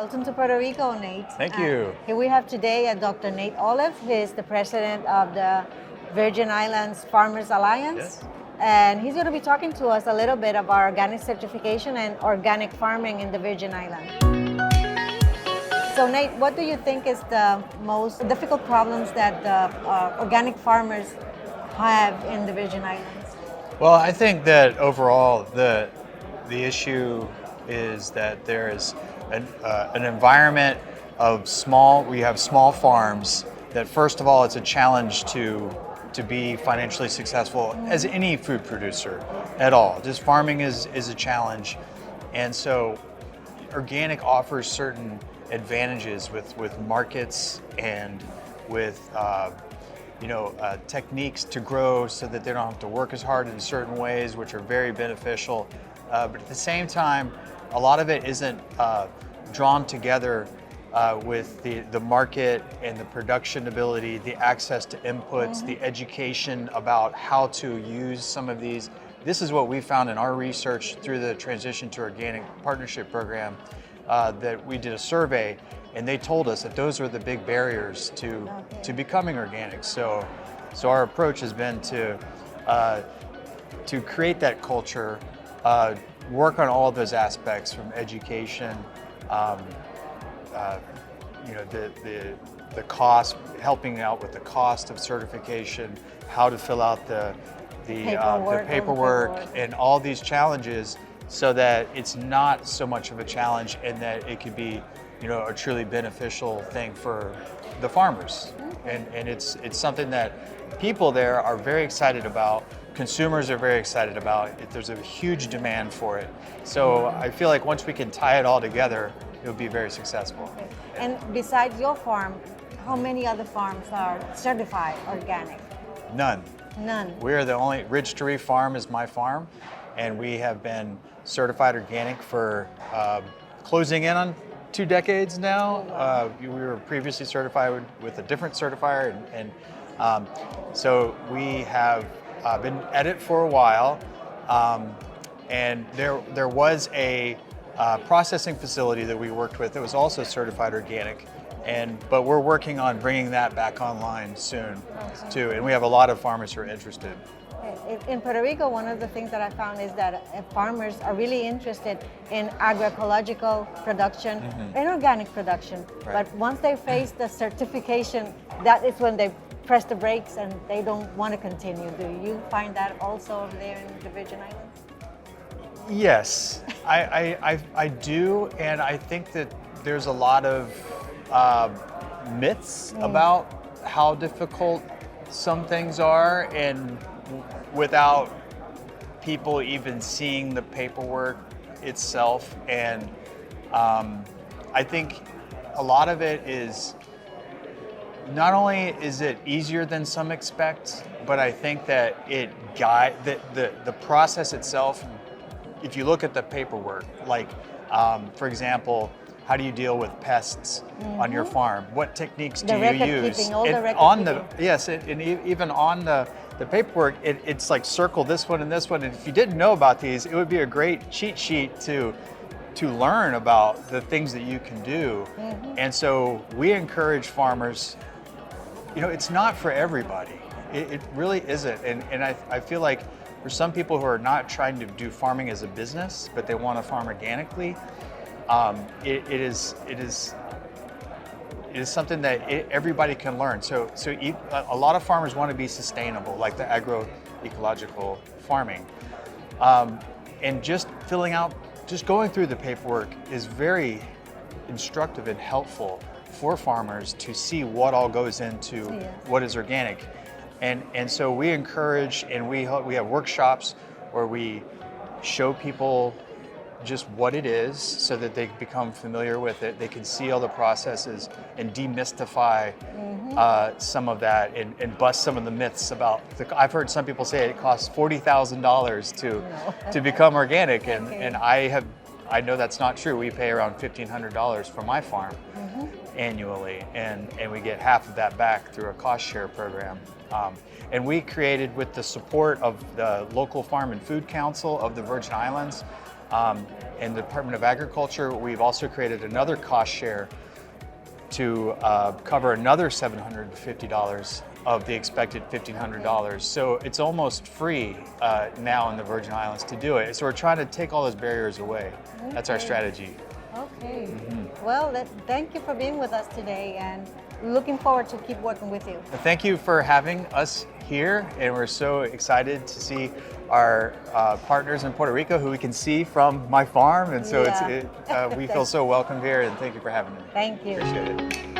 Welcome to Puerto Rico, Nate. Thank you. Here we have today Dr. Nate Olive, who is the president of the Virgin Islands Farmers Alliance. Yes. And he's going to be talking to us a little bit about organic certification and organic farming in the Virgin Islands. So Nate, what do you think is the most difficult problems that the organic farmers have in the Virgin Islands? Well, I think that overall the issue is that there is an environment of we have small farms that first of all it's a challenge to be financially successful as any food producer at all. Just farming is a challenge, and so organic offers certain advantages with markets and with techniques to grow so that they don't have to work as hard in certain ways, which are very beneficial. But at the same time, a lot of it isn't drawn together with the market and the production ability, the access to inputs, the education about how to use some of these. This is what we found in our research through the Transition to Organic Partnership Program, that we did a survey, and they told us that those are the big barriers to becoming organic. So our approach has been to create that culture, work on all of those aspects from education, the cost, helping out with the cost of certification, how to fill out the paperwork and all these challenges, so that it's not so much of a challenge and that it could be, a truly beneficial thing for the farmers. And it's something that people there are very excited about. Consumers are very excited about it. There's a huge demand for it. So I feel like once we can tie it all together, it'll be very successful. Okay. And besides your farm, how many other farms are certified organic? None. None. We're the only, Ridge to Reef Farm is my farm, and we have been certified organic for closing in on 2 decades now. We were previously certified with a different certifier, and so we have been at it for a while, and there was a processing facility that we worked with that was also certified organic, but we're working on bringing that back online soon too, and we have a lot of farmers who are interested. In Puerto Rico, one of the things that I found is that farmers are really interested in agroecological production and organic production. Right. But once they face the certification, that is when they press the brakes and they don't want to continue. Do you find that also over there in the Virgin Islands? Yes, I do, and I think that there's a lot of myths about how difficult some things are, and without people even seeing the paperwork itself. And I think a lot of it is, not only is it easier than some expect, but I think that the process itself, if you look at the paperwork, like for example, how do you deal with pests on your farm? What techniques do you use? Keeping, all the record keeping. Yes, and even on the paperwork, it's like circle this one and this one. And if you didn't know about these, it would be a great cheat sheet to learn about the things that you can do. And so we encourage farmers. It's not for everybody. It really isn't. And I feel like for some people who are not trying to do farming as a business, but they want to farm organically, it is something that everybody can learn. So a lot of farmers want to be sustainable, like the agroecological farming. And just going through the paperwork is very instructive and helpful for farmers to see what all goes into what is organic. And so we encourage, and we have workshops where we show people just what it is so that they become familiar with it. They can see all the processes and demystify some of that and bust some of the myths about I've heard some people say it costs $40,000 to become organic, and I know that's not true. We pay around $1,500 for my farm annually, and we get half of that back through a cost share program. And we created, with the support of the local Farm and Food Council of the Virgin Islands, In the Department of Agriculture, we've also created another cost share to cover another $750 of the expected $1,500. So it's almost free now in the Virgin Islands to do it. So we're trying to take all those barriers away. Okay. That's our strategy. Okay. Well, thank you for being with us today, and looking forward to keep working with you. Thank you for having us here, and we're so excited to see our partners in Puerto Rico who we can see from my farm, and so Yeah. we feel so welcome here, and thank you for having me. Thank you. Appreciate it.